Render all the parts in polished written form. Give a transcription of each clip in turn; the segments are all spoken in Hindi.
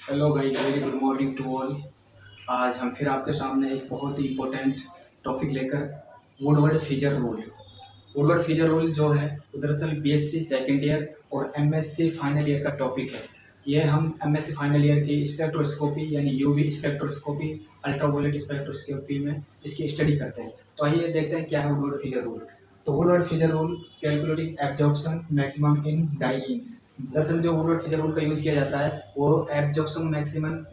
Hello guys, very good morning to all. आज हम फिर आपके सामने एक बहुत ही इम्पोर्टेंट टॉपिक लेकर Woodward Fieser rule. Woodward Fieser rule जो है वो दरअसल बीएससी सेकेंड ईयर और एमएससी फाइनल ईयर का टॉपिक है। ये हम एमएससी फाइनल ईयर की स्पेक्ट्रोस्कोपी यानी यूवी स्पेक्ट्रोस्कोपी, अल्ट्रावायलेट स्पेक्ट्रोस्कोपी में इसकी स्टडी करते हैं। तो आइए देखते हैं क्या है वुडवर्ड फीचर रूल। तो Woodward Fieser rule calculating absorption maximum in dyeing. दरअसल जो वुडवर्ड फीचर रूल का यूज किया जाता है वो एब्जॉर्प्शन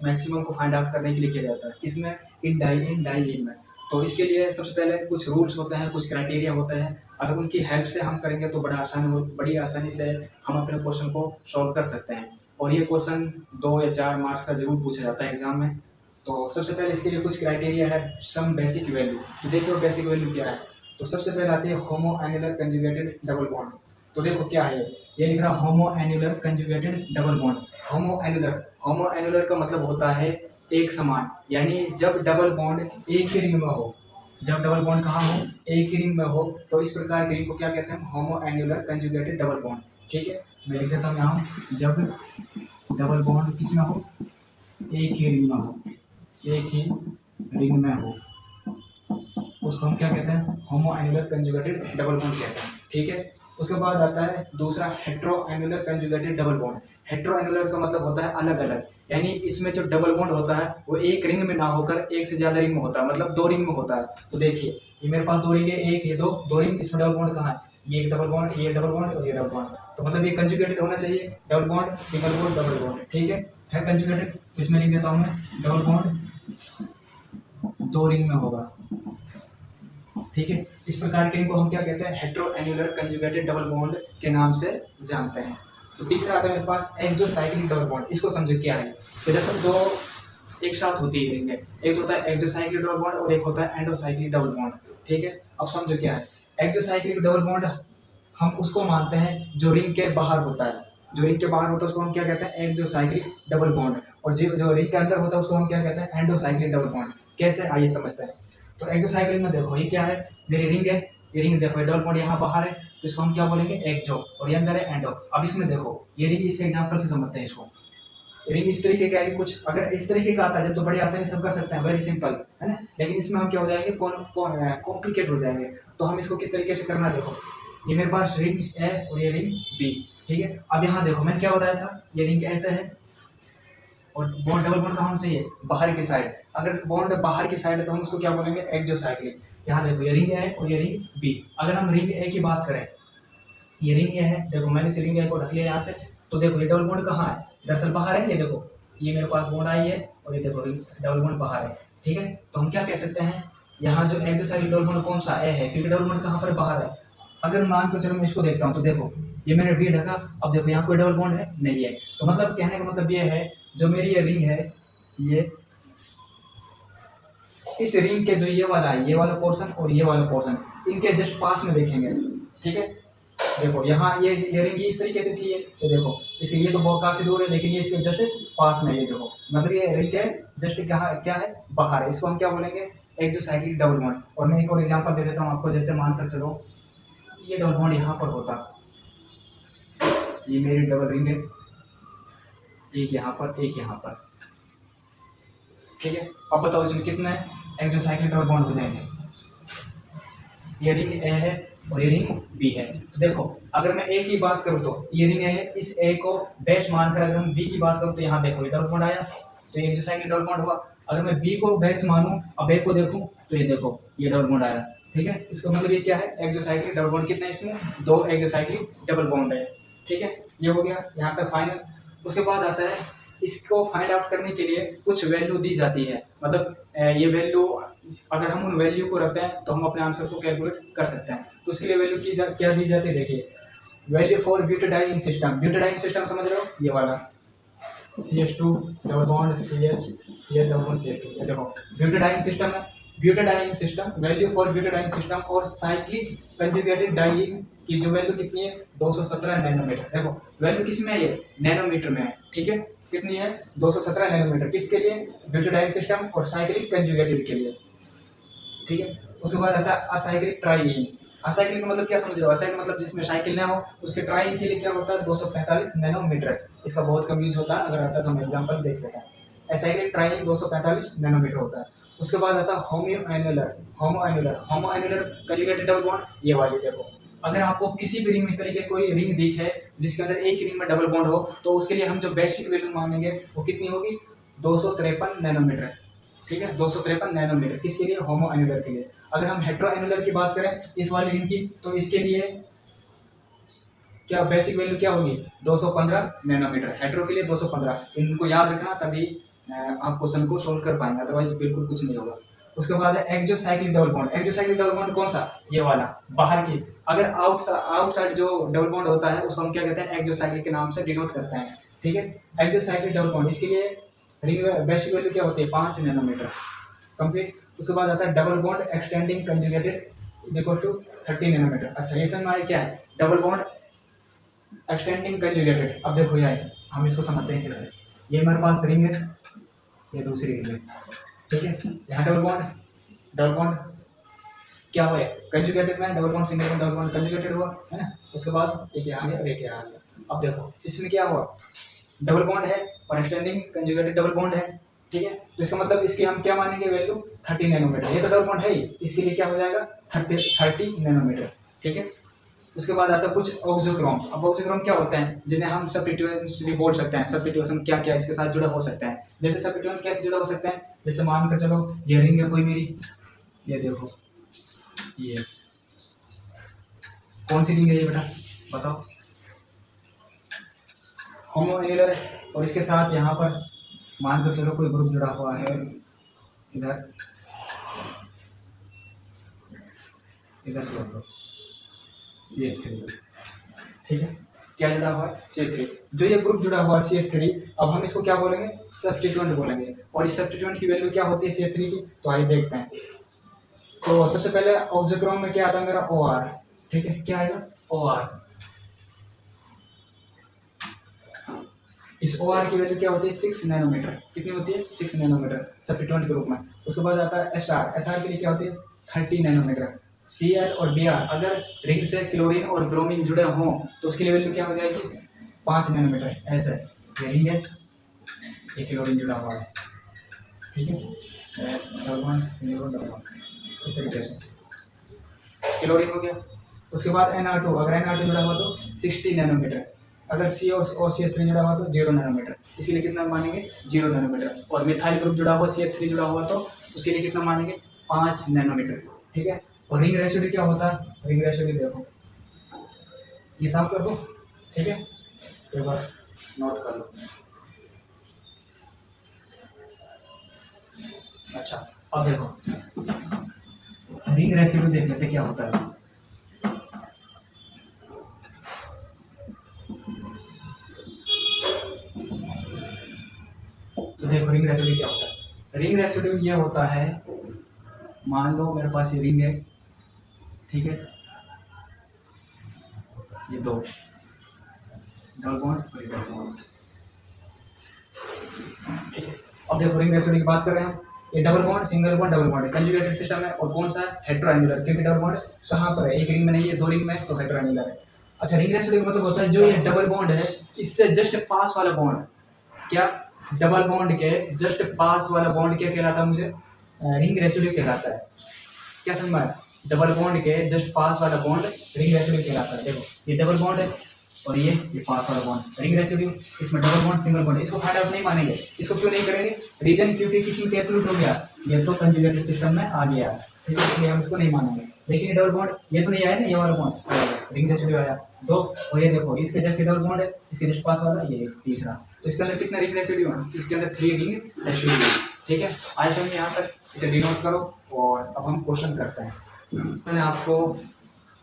मैक्सिमम को फाइंड आउट करने के लिए किया जाता है। किसमें? इन डाइइंग में। तो इसके लिए सबसे पहले कुछ रूल्स होते हैं, कुछ क्राइटेरिया होते हैं। अगर उनकी हेल्प से हम करेंगे तो बड़ी आसानी से हम अपने क्वेश्चन को सॉल्व कर सकते हैं। और ये क्वेश्चन 2 या 4 मार्क्स का जरूर पूछा जाता है एग्जाम में। तो सबसे पहले इसके लिए कुछ क्राइटेरिया है, सम बेसिक वैल्यू। तो देखिए वो बेसिक वैल्यू क्या है। तो सबसे पहले आती है होमो एन्युलर कंजुगेटेड डबल बॉन्ड। तो देखो क्या है ये लिख रहा होमो एन्युलर कंजुगेटेड डबल बॉन्ड। होमो एन्युलर का मतलब होता है एक समान, यानी जब डबल बॉन्ड एक ही रिंग में हो। जब डबल बॉन्ड कहाँ हो? एक ही रिंग में हो। तो इस प्रकार के रिंग को क्या कहते हैं? होमो एन्युलर कंजुगेटेड डबल बॉन्ड। ठीक है, मैं लिख देता हूँ यहाँ, जब डबल बॉन्ड किस में हो? एक ही रिंग में हो। एक ही रिंग में हो उसको हम क्या कहते हैं? होमो एन्युलर कंजुगेटेड डबल बॉन्ड कहते हैं। ठीक है, उसके बाद आता है दूसरा hetero annular conjugated double bond. Hetero annular का मतलब होता है अलग अलग, यानी इसमें जो डबल बॉन्ड होता है वो एक रिंग में ना होकर एक से ज्यादा रिंग में होता है, मतलब 2 रिंग में होता है। तो देखिए ये मेरे पास 2 रिंग है, एक ये दो रिंग, इसमें डबल बॉन्ड कहाँ है? ये एक डबल बॉन्ड, ये डबल बॉन्ड और ये डबल बॉन्ड। तो मतलब ये कंजुगेटेड होना चाहिए, double bond single bond double bond. ठीक है कंजुगेटेड। तो इसमें लिख देता हूँ मैं, डबल बॉन्ड 2 रिंग में होगा। ठीक है, इस प्रकार के रिंग को हम क्या कहते हैं? Hetero annular conjugated double bond के नाम से जानते हैं। तो तीसरा आता है मेरे पास एक्सोसाइक्लिक डबल बॉन्ड। इसको समझो क्या है। तो दरअसल 2 एक साथ होती है रिंग है, एक होता है एक्सोसाइक्लिक डबल बॉन्ड और एक होता है एंडोसाइक्लिक डबल बॉन्ड। ठीक है, अब समझो क्या है एक्सोसाइक्लिक डबल बॉन्ड। हम उसको मानते हैं जो रिंग के बाहर होता है। जो रिंग के बाहर होता है उसको हम क्या कहते हैं? Exocyclic double bond. और जो रिंग के अंदर होता है उसको हम क्या कहते हैं? एंडोसाइक्लिक डबल बॉन्ड। कैसे, आइए समझते हैं। तो एक्सोसाइक्लिक में देखो ये क्या है, मेरी रिंग है, ये रिंग देखो, डबल बॉन्ड यहाँ बाहर है तो इसको हम क्या बोलेंगे? एक्सो, और ये अंदर है एंडो। अब इसमें देखो ये रिंग, इस एग्जांपल से समझते हैं इसको। रिंग इस तरीके का है, कुछ अगर इस तरीके का आता है तो बड़ी आसानी से हम कर सकते हैं, वेरी सिंपल है ना। लेकिन इसमें हम क्या हो जाएंगे? कॉम्प्लिकेट हो जाएंगे। तो हम इसको किस तरीके से करना, देखो ये मेरे पास रिंग है और ये रिंग बी। ठीक है, अब यहाँ देखो मैंने क्या बताया था, ये रिंग ऐसे है और बॉन्ड डबल बॉन्ड कहाँ होना चाहिए? बाहर की साइड। अगर बॉन्ड बाहर की साइड है तो हम उसको क्या बोलेंगे? एक्सोसाइक्लिक। यहाँ देखो ये रिंग ए और ये रिंग बी। अगर हम रिंग ए की बात करें, ये रिंग ए है, देखो मैंने इस रिंग ए को ढक लिया यहाँ से। तो देखो ये डबल बॉन्ड कहाँ है? दरअसल बाहर है। ये देखो ये मेरे पास बॉन्ड आई है और ये देखो डबल बॉन्ड बाहर है। ठीक है, तो हम क्या कह सकते हैं, यहाँ जो एक्सोसाइक्लिक डबल बॉन्ड कौन सा? ए है, क्योंकि डबल बॉन्ड कहाँ पर? बाहर है। अगर मान के चलो मैं इसको देखता हूँ तो देखो ये मैंने डी ढका, अब देखो यहाँ कोई डबल बॉन्ड है नहीं है। तो मतलब कहने का मतलब ये है, जो मेरी ये रिंग है, ये इस रिंग के जो ये वाला है, ये वाला पोर्शन और ये वाला पोर्शन, इनके जस्ट पास में देखेंगे। ठीक है, देखो यहाँ ये रिंग इस तरीके से थी, ये देखो इसके, ये तो बहुत काफी दूर है लेकिन ये इसके जस्ट पास में, ये देखो मतलब ये रिंग है जस्ट क्या है? बाहर है। इसको हम क्या बोलेंगे? Exocyclic double bond. और मैं एक और एग्जांपल दे देता हूँ आपको। जैसे मानकर चलो ये डबल बॉन्ड यहाँ पर होता, ये मेरी डबल रिंग है, एक यहाँ पर एक यहाँ पर। ठीक है, अब बताओ इसमें कितने एक्सोसाइक्लिक डबल बॉन्ड हो जाएंगे? ये रिंग ए है और ये रिंग बी है। तो देखो अगर मैं ए की बात करूँ तो ये रिंग ए है, इस ए को बेस मानकर अगर हम बी की बात करूँ तो यहाँ देखो ये डबल बॉन्ड आया, तो ये एक्सोसाइक्लिक डबल बॉन्ड हुआ। अगर मैं बी को बेस मानूं, अब ए को देखूं तो ये देखो ये डबल बॉन्ड आया। ठीक है, इसका मतलब ये क्या है? एक्सोसाइक्लिक डबल बॉन्ड कितने इसमें? 2 एक्सोसाइक्लिक डबल बॉन्ड है। ठीक है, ये हो गया यहाँ तक फाइनल। उसके बाद आता है, इसको फाइंड आउट करने के लिए कुछ वैल्यू दी जाती है। मतलब ये वैल्यू, अगर हम उन वैल्यू को रखते हैं तो हम अपने आंसर को कैलकुलेट कर सकते हैं। तो उसके लिए वैल्यू क्या दी जाती है? देखिए value for butadiene system. Butadiene system समझ रहे हो? ये वाला CH2 double bond CH double bond CH2। ये देखो ब्यूटाडाइन सिस्टम है। Butadiene system, value for butadiene system और साइक्लिक कंजुगेटेड डाइईन की जो वैल्यू कितनी है? 217 नैनोमीटर। देखो वैल्यू किस में है? ये नैनोमीटर में है। ठीक है, कितनी है? 217 नैनोमीटर। किसके लिए? ब्यूटाडाइन सिस्टम और साइक्लिक कंजुगेटेड के लिए। ठीक है, उसके बाद आता है असाइक्लिक ट्राइईन। असाइक्लिक का मतलब क्या समझ रहे हो? असाइक्लिक मतलब जिसमें साइकिल ना हो, उसके ट्राई के लिए क्या होता है 245 नैनोमीटर। इसका बहुत कम यूज होता है, अगर आता है तो हम एग्जांपल देख लेते हैं। असाइक्लिक ट्राई 245 नैनोमीटर होता है। उसके बाद आता है होम्यो एनुलर। होमो एनुलर कंजुगेटेड डबल बॉन्ड, ये वाली देखो। अगर आपको किसी भी रिंग में इस तरीके कोई रिंग दिखे जिसके अंदर एक रिंग में डबल बॉन्ड हो, तो उसके लिए हम जो बेसिक वैल्यू मानेंगे वो कितनी होगी? 253 नैनोमीटर। ठीक है, 253 नैनोमीटर किसके लिए? होमो एनुलर के लिए। अगर हम हेट्रो एनुलर की बात करें इस वाली रिंग की, तो इसके लिए क्या बेसिक वैल्यू क्या होगी? 215 नैनोमीटर। हेट्रो के लिए 215। इनको याद रखना, तभी आप क्वेश्चन को सोल्व कर पाएंगे, अदरवाइज बिल्कुल कुछ नहीं होगा। उसके बाद है exocyclic double bond. Exocyclic double bond कौन सा? ये वाला बाहर की। अगर आउटसाइड जो डबल बॉन्ड होता है उसको हम क्या कहते हैं? एक्सोसाइक्लिक के नाम से डिनोट करते हैं। ठीक है, एक्सोसाइक्लिक डबल बॉन्ड, इसके लिए रिंग बेसिक वैल्यू क्या होती है? 5 नैनोमीटर। कंप्लीट। उसके बाद आता है double bond extending conjugated is equal to 30 nanometre. अच्छा, ये समझ में आया क्या है डबल बॉन्ड एक्सटेंडिंग कंजुगेटेड? अब देखो यार, हम इसको समझते हैं इसे। ये हमारे पास रिंग है, ये दूसरी रिंग है। ठीक है, यहाँ डबल बॉन्ड क्या हुआ? कंजुगेटेड में double bond single bond, double bond conjugated हुआ है ना। उसके बाद एक यहाँ गया और एक यहाँ गया। अब देखो इसमें क्या हुआ? डबल बॉन्ड है और एक्सटेंडिंग कंजुगेटेड डबल बॉन्ड है। ठीक है, तो इसका मतलब इसकी हम क्या मानेंगे वैल्यू? 30 नैनोमीटर। ये तो डबल बॉन्ड है ही, इसके लिए क्या हो जाएगा? 30 नैनोमीटर। ठीक है, उसके बाद आता है कुछ ऑक्सोक्रोम। अब ऑक्सोक्रोम क्या होते हैं? जिन्हें हम सब्स्टिट्यूएंट्स भी बोल सकते हैं। सब्स्टिट्यूशन क्या क्या इसके साथ जुड़ा हो सकता है? जैसे सब्स्टिट्यूएंट कैसे जुड़ा हो सकता है? जैसे मान कर चलो ये रिंग है कोई मेरी, ये देखो, ये कौन सी रिंग है ये बेटा बताओ? होमो एनुलर है, और इसके साथ यहाँ पर मान कर चलो कोई ग्रुप जुड़ा हुआ है, इधर इधर CH3। ठीक है, क्या जुड़ा हुआ है? CH3। जो ये ग्रुप जुड़ा हुआ है CH3, अब हम इसको क्या बोलेंगे? सब्स्टिट्यूएंट बोलेंगे। और इस सब्स्टिट्यूएंट की वैल्यू क्या होती है CH3 की? तो आइए देखते हैं। तो सबसे पहले ऑक्सोक्रोम में क्या आता है मेरा? OR। ठीक है, क्या आएगा? OR। इस OR की वैल्यू क्या होती है? 6 नैनोमीटर। कितनी होती है? 6 नैनोमीटर सब्स्टिट्यूएंट के रूप में। उसके बाद आता है SR के लिए क्या होती है? 30 नैनोमीटर। Cl और Br अगर रिंग से क्लोरीन और ब्रोमीन जुड़े हों तो उसके लिए वैल्यू क्या हो जाएगी? 5 नैनोमीटर। ऐसे ये रिंग है, ये क्लोरीन जुड़ा हुआ है। ठीक है, डबल बॉन्ड इस तरीके से क्लोरीन हो गया। उसके बाद NR2, अगर NR2 जुड़ा हुआ तो 60 नैनोमीटर। अगर CO और CH3 जुड़ा हुआ तो 0 नैनोमीटर। इसके लिए कितना मानेंगे? 0 नैनोमीटर। और मिथाइल ग्रुप जुड़ा हुआ CH3 जुड़ा हुआ तो उसके लिए कितना मानेंगे? 5 नैनोमीटर। ठीक है, और रिंग रेसिड्यू क्या होता है? रिंग रेसिड्यू देखो, ये साफ कर दो। ठीक है, एक बार नोट कर लो। अच्छा, अब देखो रिंग रेसिड्यू देख लेते क्या होता है। तो देखो रिंग रेसिड्यू क्या होता है। रिंग रेसिड्यू ये होता है, मान लो मेरे पास ये रिंग है। ठीक है, ये दो डबल बॉन्ड और ये डबल बॉन्ड। ठीक है, अब देखो रिंग रेसिड्यू की बात कर रहे हैं। ये double bond, single bond, double bond conjugated system है। और कौन सा है? हेट्रो एनुलर, क्योंकि डबल बॉन्ड कहाँ पर है? एक रिंग में नहीं है, दो रिंग में है, तो हेट्रो एनुलर है। अच्छा, रिंग रेसिड्यू का मतलब होता है जो ये डबल बॉन्ड है इससे जस्ट पास वाला बॉन्ड, क्या डबल बॉन्ड के जस्ट पास वाला बॉन्ड क्या कहलाता है? मुझे रिंग रेसिड्यू कहलाता है। क्या समझ में आया? डबल बॉन्ड के जस्ट पास वाला बॉन्ड रिंग रेसिड्यू कहलाता है। देखो ये डबल बॉन्ड है और ये पास वाला बॉन्ड रिंग रेसिड्यू। इसमें डबल बॉन्ड, सिंगल बॉन्ड, इसको फाइंड आउट नहीं मानेंगे। इसको क्यों नहीं करेंगे? रीजन क्योंकि किसी में कैलकुलेट हो गया, ये तो कंजुगेटेड सिस्टम में आ गया। ठीक है, इसलिए हम इसको नहीं मानेंगे। लेकिन डबल बॉन्ड ये तो नहीं आया ना, ये वाला बॉन्ड रिंग रेसिड्यू आया दो। और ये देखो इसके जस्ट डबल बॉन्ड है, इसके जस्ट पास वाला ये तीसरा। तो इसके अंदर कितना रिंग रेसिड्यू है? इसके अंदर 3 रिंग रेसिड्यू। ठीक है, आज हम यहाँ तक इसे डिनोट करो और अब हम क्वेश्चन करते हैं। मैंने आपको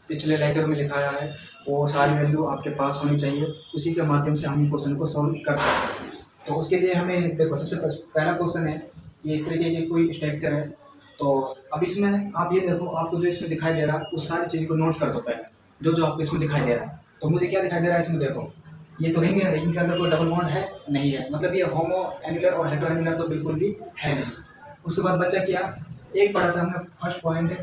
पिछले लेक्चर में लिखाया है, वो सारी वैल्यू आपके पास होनी चाहिए, उसी के माध्यम से हम क्वेश्चन को सॉल्व कर सकते हैं। तो उसके लिए हमें देखो सबसे पहला क्वेश्चन है, ये इस तरीके की कोई स्ट्रक्चर है। तो अब इसमें आप ये देखो, आपको जो इसमें दिखाई दे रहा है उस सारी चीज़ को नोट कर दो पहले, जो जो आपको इसमें दिखाई दे रहा है। तो मुझे क्या दिखाई दे रहा है इसमें? देखो ये तो रिंग है, रिंग के अंदर कोई डबल बॉन्ड है नहीं है, मतलब ये होमो एनुलर और हेट्रो एनुलर तो बिल्कुल भी है नहीं। उसके बाद बच्चा क्या एक पढ़ा था हमने फर्स्ट पॉइंट,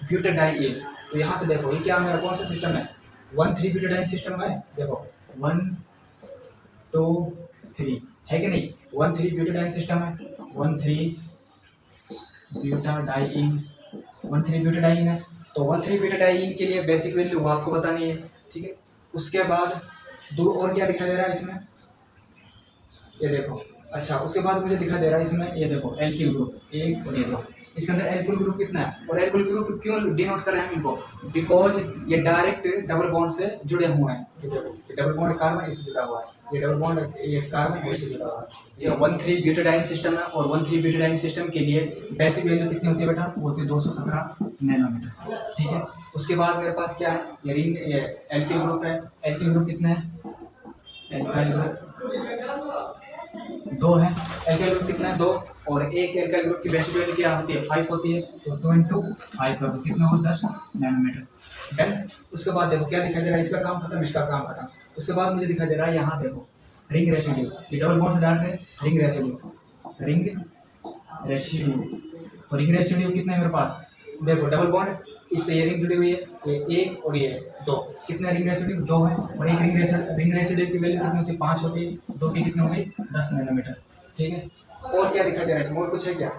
ब्यूटाडाई तो यहाँ से देखो ये क्या मेरा कौन सा सिस्टम है, 1,3 ब्यूटाडाइन सिस्टम है। देखो 1 2 3 है कि नहीं, 1,3 ब्यूटाडाइन सिस्टम है, 1,3 ब्यूटाडाइन, 1,3 ब्यूटाडाइन है। तो 1,3 ब्यूटाडाइन के लिए बेसिक वैल्यू वो आपको बतानी है, ठीक है। उसके बाद दो और क्या दिखाई दे रहा है इसमें, ये देखो। अच्छा उसके बाद मुझे दिखाई दे रहा है इसमें, ये देखो एल्किल ग्रुप 1 और ये 2, इसके अंदर एल्किल ग्रुप कितना है, और एल्किल ग्रुप क्यों डिनोट कर रहे हैं हम इनको, बिकॉज ये डायरेक्ट डबल बॉन्ड से जुड़े हुए हैं। ये देखो ये डबल बॉन्ड कार्बन इससे जुड़ा हुआ है, ये डबल बॉन्ड ये कार्बन इससे जुड़ा हुआ है। ये 1,3 ब्यूटाडाइन सिस्टम है, और 1,3 ब्यूटाडाइन सिस्टम के लिए बेसिक वैल्यू कितनी होती है बेटा, वो होती है 217 नैनोमीटर, ठीक है। उसके बाद मेरे पास क्या है, ये रिंग, ये एल्किल ग्रुप है। एल्किल ग्रुप कितना है, एल्काइल ग्रुप 2 है। एल्काइल ग्रुप कितना है, 2, और एक एल्काइल ग्रुप की बेसिक वैल्यू क्या होती है, 5 होती है। तो 2 × 5 कर दो, कितना हो 10 नैनोमीटर, डन। उसके बाद देखो क्या दिखाई दे रहा है, इसका काम खत्म, इसका काम खत्म। उसके बाद मुझे दिखाई दे रहा है यहाँ देखो रिंग रेसिड्यू, ये डबल बॉन्ड से डाल रहे हैं, रिंग रेसिड्यू, रिंग रेसिड्यू। तो रिंग रेसिड्यू कितना है मेरे पास, देखो डबल बॉन्ड इससे ये रिंग जुड़ी हुई है, ये 1 और ये 2, कितना रिंग रेसिड्यू 2 है। और एक रिंग रेसिड्यू की वैल्यू कितनी होती है, 5 होती है, 2 की कितनी होगी 10 नैनोमीटर, ठीक है। और क्या दिखाई दे रहा है इसमें, और कुछ है क्या,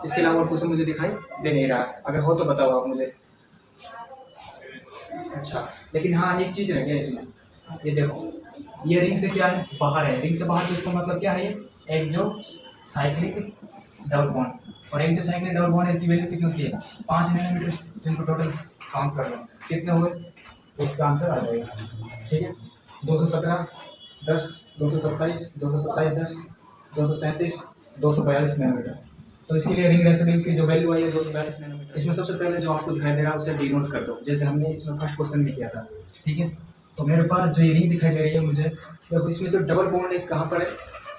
इसके अलावा और कुछ मुझे दिखाई दे नहीं रहा, अगर हो तो बताओ आप मुझे। अच्छा लेकिन हाँ एक चीज़ रह गया इसमें, ये देखो ये रिंग से क्या है, बाहर है। रिंग से बाहर तो इसका मतलब क्या है, ये एक्सोसाइक्लिक डबल बॉन्ड, और एक्सोसाइक्लिक डबल बॉन्ड की वैल्यू कितनी होती है, 5 नैनोमीटर। तो इनको टोटल काउंट कर लो कितने हुए, इसका आंसर आ जाएगा, ठीक है। 217 10 227 227 10 237 242 नैनोमीटर। तो इसके लिए रिंग रेसिड्यू की जो वैल्यू आई है 242 नैनोमीटर। इसमें सबसे पहले जो आपको दिखाई दे रहा है उसे डिनोट कर दो, जैसे हमने इसमें फर्स्ट क्वेश्चन में किया था, ठीक है। तो मेरे पास जो ये रिंग दिखाई दे रही है मुझे, देखो इसमें जो डबल बॉन्ड है कहाँ पर है,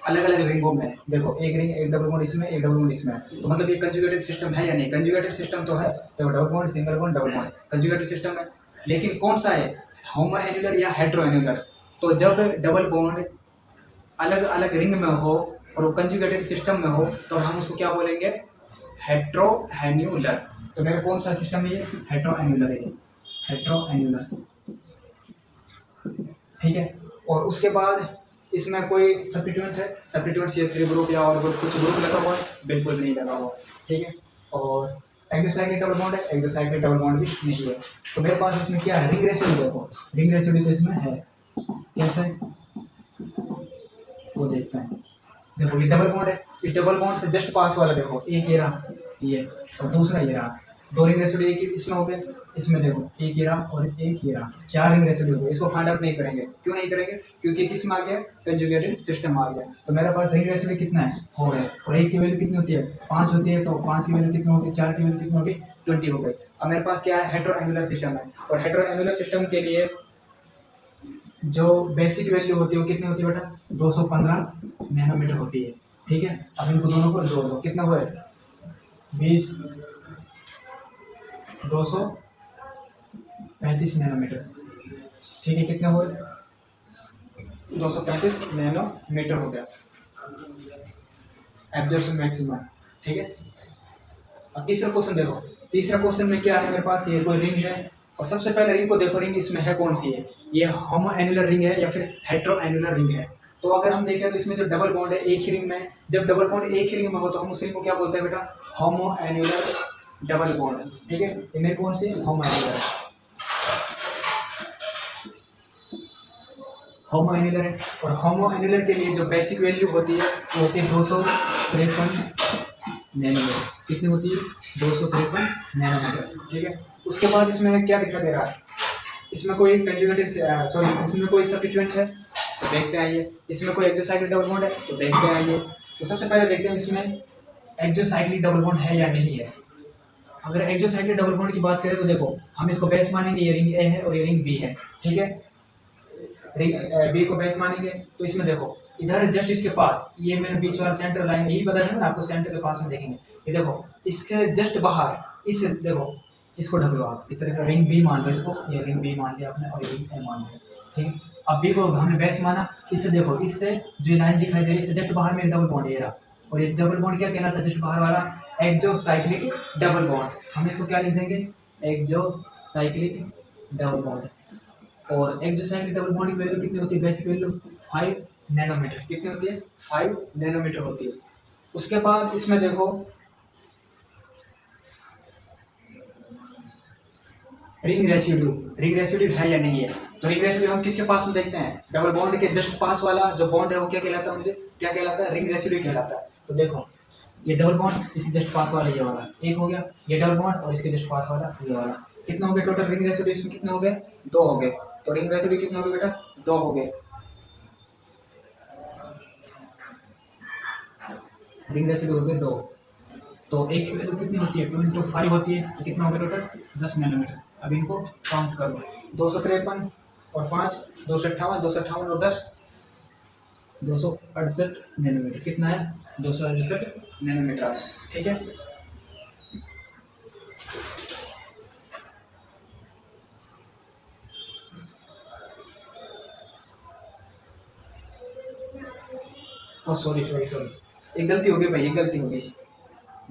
अलग अलग रिंगों में है। देखो एक रिंग, एक डबल बॉन्ड इसमें, एक डबल बॉन्ड इसमें है। तो मतलब ये कंजुगेटेड सिस्टम है या नहीं, कंजुगेटेड सिस्टम तो है। तो double bond, single bond, double bond conjugated system है। लेकिन कौन सा है, होमो एन्युलर या हेट्रो एन्युलर। तो जब डबल बॉन्ड अलग अलग रिंग में हो और वो कंजुगेटेड सिस्टम में हो तो हम उसको क्या बोलेंगे, हेट्रो एन्युलर। तो मेरा कौन सा सिस्टम है ये, हेट्रो एन्युलर है, हेट्रो एन्युलर, ठीक है। और उसके बाद इसमें कोई सब्स्टिट्यूएंट है, सब्स्टिट्यूएंट CH3 ग्रुप या और कुछ ग्रुप लगा हुआ है, बिल्कुल नहीं लगा हुआ, ठीक है। और एक्सोसाइक्लिक डबल बॉन्ड है, एक्सोसाइक्लिक डबल बॉन्ड भी नहीं है। तो मेरे पास इसमें क्या है, रिंग रेसिड्यू। देखो रिंग रेसिड्यू तो इसमें है, कैसे वो देखते हैं। देखो ये डबल बॉन्ड है, इस डबल बॉन्ड से जस्ट पास वाला देखो, एक ये रहा ये, और दूसरा ये रहा। 2 रिंग रेसिड्यू एक इसमें हो गए, इसमें देखो एक ये रहा और एक ये रहा, 4 रिंग रेसिड्यू हो गए। इसको फाइंड आउट नहीं करेंगे, क्यों नहीं करेंगे, क्योंकि किस में आ गया, कंजुगेटेड सिस्टम आ गया। तो मेरे पास रिंग रेसिड्यू कितना है, 4 है, और एक की वैल्यू कितनी होती है, 5 होती है। तो 5 की वैल्यू कितनी होगी, 4 की वैल्यू कितनी होगी, 20 हो गई। अब मेरे पास क्या है, हेट्रो एन्युलर सिस्टम है, और हेट्रो एन्युलर सिस्टम के लिए जो बेसिक वैल्यू होती है वो कितनी होती है बेटा, 215 नैनोमीटर होती है, ठीक है। अब इनको दोनों को जोड़ दो, कितना हुआ, 20 235 नैनोमीटर, ठीक है। कितना हुआ, 235 नैनोमीटर हो गया एब्जॉर्प्शन मैक्सिमम, ठीक है। अब तीसरा क्वेश्चन देखो, तीसरा क्वेश्चन में क्या है मेरे पास, ये कोई रिंग है, और सबसे पहले रिंग को देखो, रिंग इसमें है कौन सी है, ये होमो एन्युलर रिंग है या फिर हेट्रो एन्युलर रिंग है। तो अगर हम देखें तो इसमें जो डबल बॉन्ड है एक ही रिंग में, जब डबल बॉन्ड एक ही रिंग में हो तो हम उस रिंग को क्या बोलते हैं बेटा, होमो एन्युलर डबल बॉन्ड, ठीक है। इनमें कौन सी, होमो एन्युलर, होमो एन्युलर है। और होमो एन्युलर के लिए जो बेसिक वैल्यू होती है वो होती है 253 नैनोमीटर, कितनी होती है, 253 नैनोमीटर, ठीक है। उसके बाद इसमें क्या दिखा दे रहा है, इसमें कोई कंजुगेटेड सॉरी इसमें कोई सब्स्टिट्यूएंट है तो देखते आइए, इसमें कोई एक्सोसाइक्लिक डबल बॉन्ड है तो देखते आइए। तो सबसे पहले देखते हैं इसमें एक्सोसाइक्लिक डबल बॉन्ड है या नहीं है। अगर एक्सोसाइक्लिक डबल बॉन्ड की बात करें तो देखो हम इसको बेस मानेंगे, ये रिंग ए है और ये रिंग बी है, ठीक है। रिंग बी को बेस मानेंगे तो इसमें देखो इधर जस्ट इसके पास, ये मैंने बीच वाला सेंटर लाइन यही बता है ना आपको, सेंटर के पास में देखेंगे, ये देखो इसके जस्ट बाहर, इस देखो इसको ढक लो आप, इस तरह का रिंग बी मान लो इसको, ये रिंग बी मान लिया आपने और ये रिंग ए मान लिया, ठीक है। अब बी को हमने बेस माना, इससे देखो इससे जो लाइन दिखाई दे रही है इससे जस्ट बाहर में डबल बॉन्ड ये रहा, और ये डबल बॉन्ड क्या कहलाता है, जस्ट बाहर वाला एक्सोसाइक्लिक डबल बॉन्ड। हम इसको क्या लिख देंगे, एक्सोसाइक्लिक साइक्लिक डबल बॉन्ड। और एक जो साइक्लिक डबल बॉन्ड की वैल्यू कितनी होती है, बेसिक वैल्यू 5 नैनोमीटर। कितनी होती है, 5 नैनोमीटर होती है। उसके बाद इसमें देखो रिंग रेसिड्यू है या नहीं है। तो रिंग रेसिड्यू हम किसके पास में देखते हैं, डबल बॉन्ड के जस्ट पास वाला जो बॉन्ड है वो क्या कहलाता है, मुझे क्या कहलाता है, रिंग रेसिड्यू कहलाता है। तो देखो ये डबल बॉन्ड, इसके जस्ट पास वाला ये वाला एक हो गया, ये डबल बॉन्ड और इसके जस्ट पास वाला ये वाला, कितना हो गया टोटल रिंग रेसिड्यू इसमें कितने हो गए, 2 हो गए। तो रिंग रेसिड्यू कितने हो गए बेटा, 2 हो गए। रिंग रेसिड्यू हो गए 2। तो एक की वैल्यू कितनी होती है, 2 × 5 होती है। तो कितना हो गया टोटल, 10 नैनोमीटर। अब इनको काउंट कर लो, 253 और 5 258, 258 और 10 268 नैनोमीटर। कितना है, 268 नैनोमीटर। ठीक है, सॉरी एक गलती हो गई भाई, एक गलती हो गई।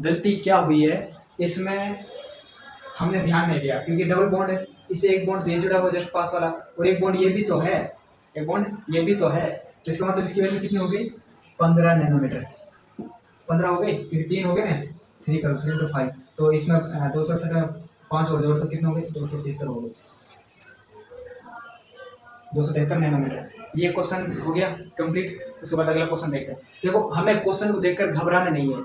गलती क्या हुई है, इसमें हमने ध्यान नहीं दिया क्योंकि डबल बॉन्ड है, इसे एक बॉन्ड ये जुड़ा हुआ जस्ट पास वाला और एक बॉन्ड ये भी तो है, एक बॉन्ड ये भी तो है। तो इसका मतलब इसकी वैल्यू कितनी हो गई, 15 नैनोमीटर। 15 हो गई क्योंकि 3 हो गए ना, 3 करो 3 × 5। तो इसमें 267 5 और जोड़ तो कितने हो गए, 273 हो गए, 273 नैनोमीटर। ये क्वेश्चन हो गया कंप्लीट। उसके बाद अगला क्वेश्चन देखते हैं। देखो हमें क्वेश्चन को देखकर घबराना नहीं है,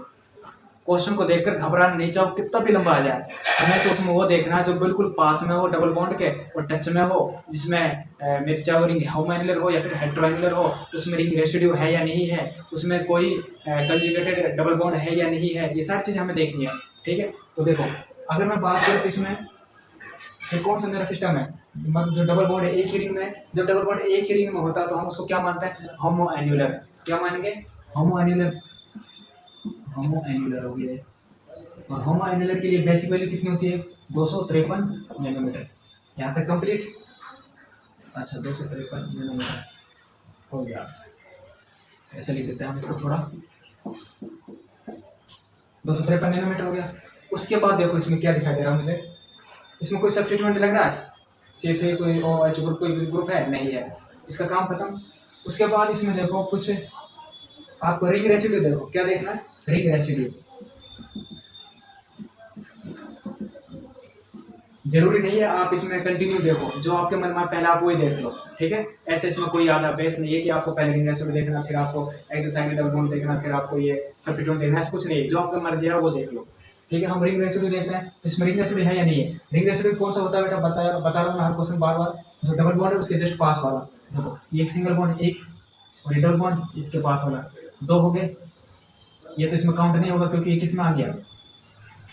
क्वेश्चन को देखकर घबराना नहीं, चाहे कितना भी लंबा आ जाए, हमें तो उसमें वो देखना है जो बिल्कुल पास में हो डबल बॉन्ड के और टच में हो, जिसमें मेरे चाहे वो रिंग होमोएनुलर हो या फिर हेटेरोएनुलर हो, तो उसमें रिंग रेसिड्यू है या नहीं है, उसमें कोई कंजुगेटेड डबल बॉन्ड है या नहीं है, ये सारी चीज़ें हमें देखनी है। ठीक है, तो देखो अगर मैं बात करूँ तो इसमें ये कौन सा मेरा सिस्टम है, मतलब जो डबल बॉन्ड है एक ही रिंग में, जब डबल बॉन्ड एक ही रिंग में होता है तो हम उसको क्या मानते हैं, होमोएनुलर। क्या मानेंगे, होमोएनुलर। होमोएनुलर हो गया। और होमोएनुलर के लिए बेसिक वैल्यू कितनी होती है, 253 नैनोमीटर। यहाँ तक कंप्लीट। अच्छा 253 नैनोमीटर हो गया, ऐसे लिख देते हैं हम इसको थोड़ा, 253 नैनोमीटर हो गया। उसके बाद देखो इसमें क्या दिखाई दे रहा है मुझे, इसमें कोई सब्स्टिट्यूएंट लग रहा है, C3 कोई OH ग्रुप, कोई ग्रुप है नहीं है, इसका काम खत्म। उसके बाद इसमें देखो कुछ आपको रिंग रेसिड्यू, देखो क्या देखना है, रिंग रेसिड्यू। जरूरी नहीं है आप इसमें कंटिन्यू देखो, जो आपके मन में पहले आप वही देख लो। ठीक है, ऐसे इसमें कोई आधा बेस नहीं है कि आपको पहले रिंग रेसिड्यू देखना, फिर आपको एक्सोसाइक्लिक डबल बॉन्ड देखना, फिर आपको ये सब्स्टिट्यूएंट देखना, ऐसा कुछ नहीं है, जो आपका मर्जी है वो देख लो। ठीक है, हम रिंग रेसिड्यू देखते हैं, इसमें रिंग रेसिड्यू है या नहीं है। रिंग रेसिड्यू कौन सा होता है बेटा, बता रहा हूँ मैं हर क्वेश्चन बार बार, जो डबल बॉन्ड है उसके जस्ट पास वाला। देखो ये एक सिंगल बॉन्ड एक, और ये डबल बॉन्ड इसके पास वाला 2 हो गए। ये तो इसमें काउंट नहीं होगा क्योंकि ये किस में आ गया,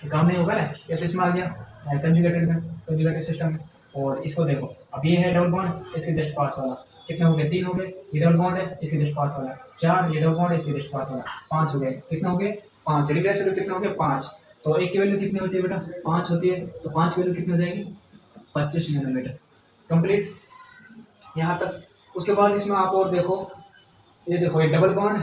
काउंट नहीं होगा ना, ये तो इसमें आ गया कंजुगेटेड में, कंजुगेटेड सिस्टम में। और इसको देखो, अब ये है डबल बॉन्ड, इसके जस्ट पास वाला कितने हो गए, 3 हो गए। ये डबल बॉन्ड है, इसके जस्ट पास वाला 4, ये डबल बॉन्ड है, इसके जस्ट पास वाला 5 हो गए। कितने हो गए, 5। रिंग रेसिड्यू कितने हो गए, 5। तो एक की वैल्यू कितनी होती है बेटा, 5 होती है। तो 5 की वैल्यू कितनी हो जाएगी, 25 नैनोमीटर। कंप्लीट यहाँ तक। उसके बाद इसमें आप और देखो, ये देखो ये double bond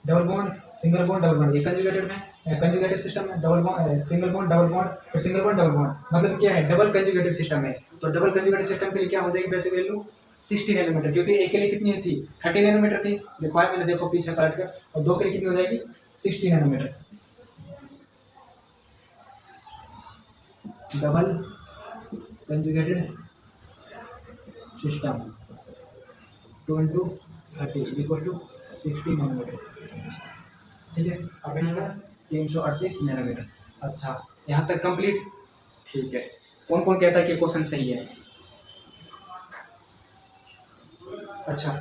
single bond double bond, ये कंजुगेटेड में, कंजुगेटेड सिस्टम में double bond single bond double bond, फिर सिंगल बॉन्ड डबल बॉन्ड, मतलब क्या है, डबल कंजुगेटेड सिस्टम है। तो डबल कंजुगेटेड सिस्टम के लिए क्या हो जाएगी बेसिक वैल्यू, 60 नैनोमीटर, क्योंकि एक के लिए कितनी थी, 30 नैनोमीटर थी, देखो है मैंने, देखो पीछे पलट कर, और 2 के लिए कितनी हो जाएगी, 60 nanometre. Double conjugated system 2 × 30 = 60 nanometre. ठीक है, अब यहाँ 338 नैनोमीटर। अच्छा यहाँ तक कंप्लीट। ठीक है, कौन कौन कहता है कि क्वेश्चन सही है। अच्छा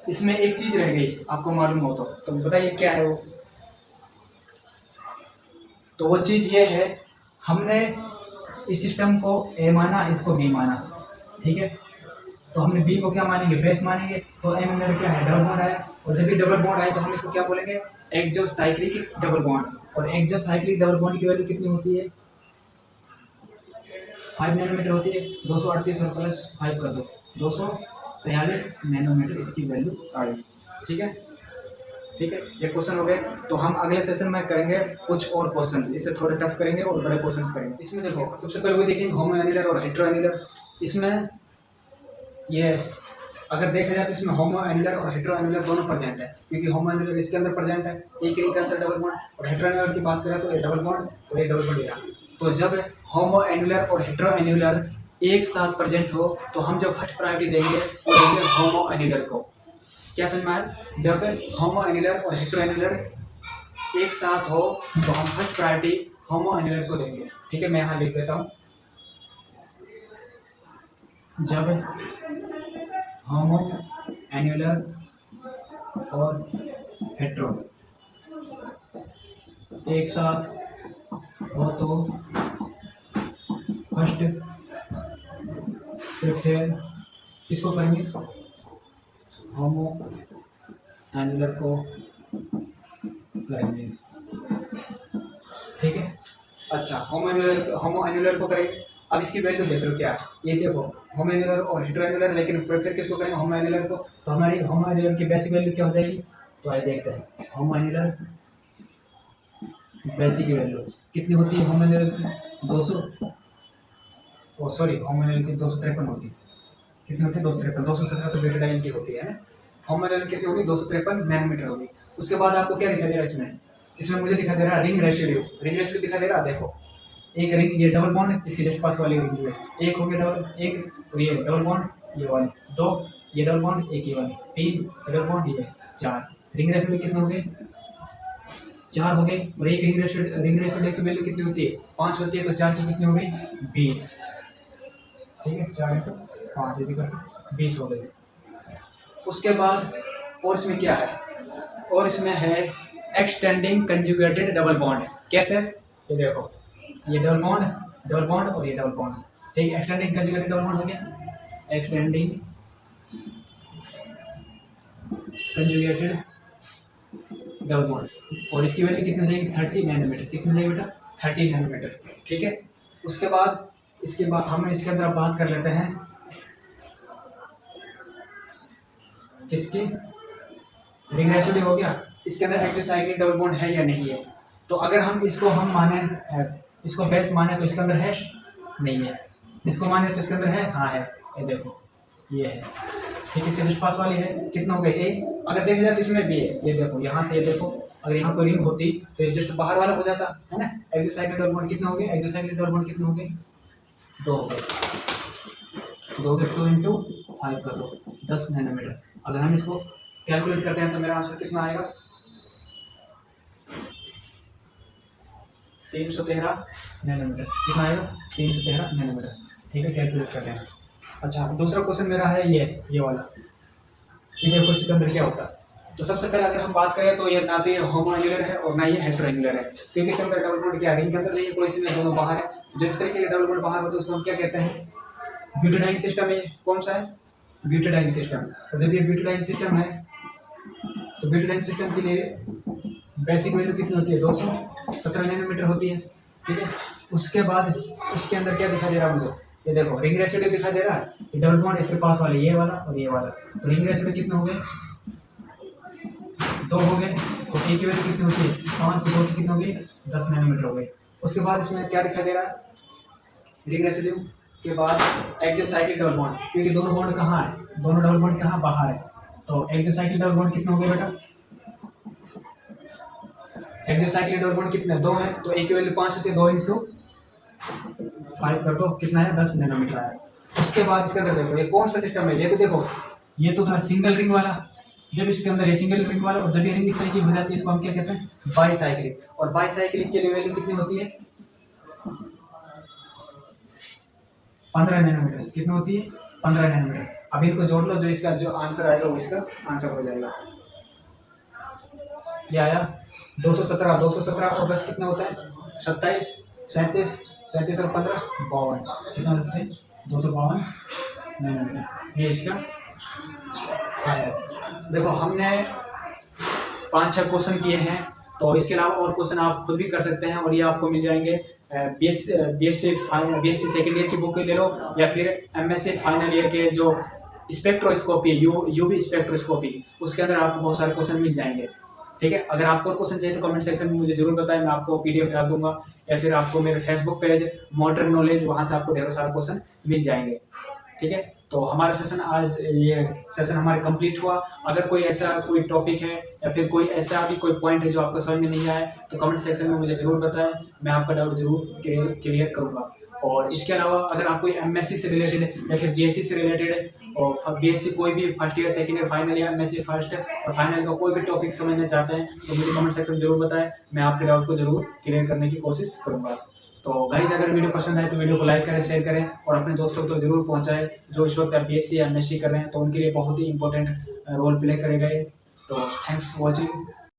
इसमें एक चीज रह गई, आपको मालूम हो तो बताइए क्या है वो। तो वो चीज ये है, हमने इस सिस्टम को ए माना, इसको बी माना। ठीक है, तो हमने बी को क्या मानेंगे, बेस मानेंगे। तो ए में मेरा क्या है, डबल बॉन्ड है, और जब भी डबल बॉन्ड आए तो हम इसको क्या बोलेंगे, एक जो साइक्लिक डबल बॉन्ड। और एक जो साइक्लिक डबल बॉन्ड की वैल्यू कितनी होती है, 5 नैनोमीटर होती है। 238 और प्लस 5 कर दो, 243 नैनोमीटर इसकी वैल्यू आई। ठीक है, ठीक है, ये क्वेश्चन हो गए। तो हम अगले सेशन में करेंगे कुछ और क्वेश्चंस, इससे थोड़े टफ करेंगे और बड़े क्वेश्चंस करेंगे। इसमें देखो सबसे पहले वो देखेंगे होमो एनुलर और हेटेरो एनुलर। इसमें ये अगर देखा जाए तो इसमें होमो एनुलर और हेटेरो एनुलर दोनों प्रेजेंट है, क्योंकि होमो एनुलर इसके अंदर प्रेजेंट है, एक रिंग के अंदर डबल बॉन्ड, और हेटेरो एनुलर की बात करें तो ये डबल बॉन्ड और ये डबल बॉन्ड यहाँ। तो जब होमो एनुलर और हेटेरो एनुलर एक साथ प्रेजेंट हो तो हम जब फर्स्ट प्रायोरिटी देंगे वो देंगे होमो एनुलर को। क्या समझ में आया? जब होमो एनुलर और हेटेरो एनुलर एक साथ हो तो हम फर्स्ट प्रायोरिटी होमो एनुलर को देंगे। ठीक है, मैं यहाँ लिख देता हूँ, जब होमो एनुलर और हेटेरो एक साथ हो तो फर्स्ट प्रेफर किसको करेंगे? होमो एनुलर को करेंगे। ठीक है, अच्छा होमो एनुलर को करेंगे। अब इसकी वैल्यू देख लो क्या है, ये देखो होमो एनुलर और हेटेरो एनुलर, लेकिन प्रेफर किसको करेंगे? होमो एनुलर को। तो हमारी होमो एनुलर की बेसिक वैल्यू क्या हो जाएगी? तो आइए देखते हैं। होमो एनुलर बेसिक वैल्यू कितनी होती है? होमो एनुलर की 200, सॉरी होमो एनुलर की 253 होती है। कितनी होती है? 253। 217 तो बेटाडाइन की होती है। होमो एनुलर कितनी होगी? 253 नैनोमीटर होगी। उसके बाद आपको क्या दिखाई दे रहा है इसमें मुझे दिखाई दे रहा है रिंग रेशियो दिखाई दे रहा है। देखो एक रिंग, ये डबल बॉन्ड, इसकी जस्ट पास वाली रिंग है, एक हो गया डबल, एक ये डबल बॉन्ड, ये वाली दो, ये डबल बॉन्ड, एक ये वाली तीन, डबल बॉन्ड, ये चार। रिंग रेशियो कितने हो गए? 4 हो गए। और एक रिंग रेशियो की वैल्यू कितनी होती है? 5 होती है। तो 4 की कितनी हो गई? 20। ठीक है, 4 × 5 20 हो गए। उसके बाद और इसमें क्या है? और इसमें है एक्सटेंडिंग कंजुगेटेड डबल बॉन्ड। कैसे? ये देखो ये डबल बॉन्ड और ये डबल बॉन्ड। ठीक है, एक्सटेंडिंग कंजुगेटेड डबल बॉन्ड हो गया। एक्सटेंडिंग कंजुगेटेड डबल बॉन्ड, और इसकी वैल्यू कितनी हो जाएगी? 30 नैनोमीटर। कितनी हो जाएगी बेटा? 30 नैनोमीटर। ठीक है, उसके बाद हम इसके अंदर बात कर लेते हैं किसकी? रिंग रेशियो हो गया। इसके अंदर एक्टिव साइक्लिक डबल बॉन्ड है या नहीं है? तो अगर हम इसको माने, इसको बेस माने तो इसके अंदर है, नहीं है। इसको माने तो इसके अंदर है, हाँ है। ये देखो ये है। ठीक है, इसके जस्ट पास वाली है। कितना हो गए? एक। अगर देखा जाए तो इसमें भी है, ये देखो यहाँ से, ये देखो अगर यहाँ पर रिंग होती तो ये जस्ट बाहर वाला हो जाता है ना। एक्टिव साइक्लिक डबल बॉन्ड कितना हो गए? एक्टिव साइक्लिक डबल बॉन्ड कितने हो गए? 2 हो गए। 2 × 5 कर दो, 10 नैनोमीटर। अगर हम इसको कैलकुलेट करते हैं तो मेरा आंसर कितना आएगा? 313 नैनोमीटर। कितना आएगा? 313 नैनोमीटर। ठीक है, कैलकुलेट करते हैं। अच्छा, दूसरा क्वेश्चन मेरा है ये वाला। ये देखो इसके अंदर क्या होता है। तो सबसे पहले अगर हम बात करें तो ये ना तो ये होमो एनुलर है और ना ये हेटेरो एनुलर है, क्योंकि इसके अंदर डबल बॉन्ड क्या रिंग के अंदर नहीं, कोई सी में दोनों बाहर है। जब इस तरीके के डबल बॉन्ड बाहर हो तो उसको हम क्या कहते हैं? Butadiene system. है कौन सा है? Butadiene system. तो जब ये ब्यूटाडाइन सिस्टम है तो ब्यूटाडाइन सिस्टम के लिए बेसिक वैल्यू कितनी होती है? 217 नैनोमीटर होती है। ठीक है, उसके बाद इसके अंदर क्या दिखाई दे रहा है मुझे? ये देखो रिंग रेशियो दिखाई दे रहा है। ये डबल बॉन्ड इसके पास वाले, ये वाला और ये वाला। तो रिंग रेशियो कितने हो गए? 2 हो गए। तो ए की वैल्यू कितनी होती है? 5 से 2 की कितनी हो गई? 10 नैनोमीटर हो गए। उसके बाद इसमें क्या दिखाई दे रहा है? रिंग रेशियो के बाद एक्टिव साइक्लिक डबल बॉन्ड, क्योंकि दोनों बॉन्ड कहाँ है? दोनों डबल बॉन्ड कहाँ? बाहर है। तो एक्टिव साइक्लिक डबल बॉन्ड कितने हो गए बेटा? एक्टिव साइक्लिक डबल बॉन्ड कितने? 2 है। तो ए की वैल्यू 5 होती है। 2 × 5 कर दो, कितना है? 10 नैनोमीटर आया। उसके बाद इसके अंदर देखो ये कौन सा सिस्टम है? ये तो देखो ये तो था सिंगल रिंग वाला। जब इसके अंदर ये सिंगल रिंग वाला, और जब ये रिंग इस तरीके की हो जाती है इसको हम क्या कहते हैं? बाईसाइक्लिक। और बाईसाइक्लिक की वैल्यू कितनी होती है? 15 नैनोमीटर। कितनी होती है? 15 नैनोमीटर। अब इनको जोड़ लो, जो इसका जो आंसर आएगा वो इसका आंसर हो जाएगा। क्या आया? 217। 217 और 10 कितना होता है? 27, 37, 37 और 15 52। कितना होते हैं? 252 नैनोमीटर। ये इसका है। देखो हमने 5-6 क्वेश्चन किए हैं, तो इसके अलावा और क्वेश्चन आप खुद भी कर सकते हैं, और ये आपको मिल जाएंगे बीएससी सेकेंड ईयर की बुक ले लो, या फिर एमएससी फाइनल ईयर के जो स्पेक्ट्रोस्कोपी यूवी स्पेक्ट्रोस्कोपी, उसके अंदर आपको बहुत सारे क्वेश्चन मिल जाएंगे। ठीक है। अगर आपको और क्वेश्चन चाहिए तो कमेंट सेक्शन में मुझे जरूर बताएं, मैं आपको PDF डाल दूंगा, या फिर आपको मेरे फेसबुक पेज मॉडर्न नॉलेज, वहाँ से आपको ढेरों सारे क्वेश्चन मिल जाएंगे। ठीक है, तो हमारा सेशन आज ये सेशन हमारे कंप्लीट हुआ। अगर कोई ऐसा कोई टॉपिक है या फिर कोई ऐसा भी कोई पॉइंट है जो आपको समझ में नहीं आया तो कमेंट सेक्शन में मुझे ज़रूर बताएं, मैं आपका डाउट जरूर क्लियर करूँगा। और इसके अलावा अगर आप कोई MSc से रिलेटेड या फिर BSc से रिलेटेड और BSc कोई भी first year, second year, final या MSc फर्स्ट और फाइनल का कोई भी टॉपिक समझना चाहते हैं तो मुझे कमेंट सेक्शन में जरूर बताएं, मैं आपके डाउट को जरूर क्लियर करने की कोशिश करूँगा। तो गाइस, अगर वीडियो पसंद आए तो वीडियो को लाइक करें, शेयर करें और अपने दोस्तों को तो जरूर पहुंचाएं जो इस वक्त BSc या MSc कर रहे हैं, तो उनके लिए बहुत ही इंपॉर्टेंट रोल प्ले करेगा ये। तो थैंक्स फॉर वॉचिंग।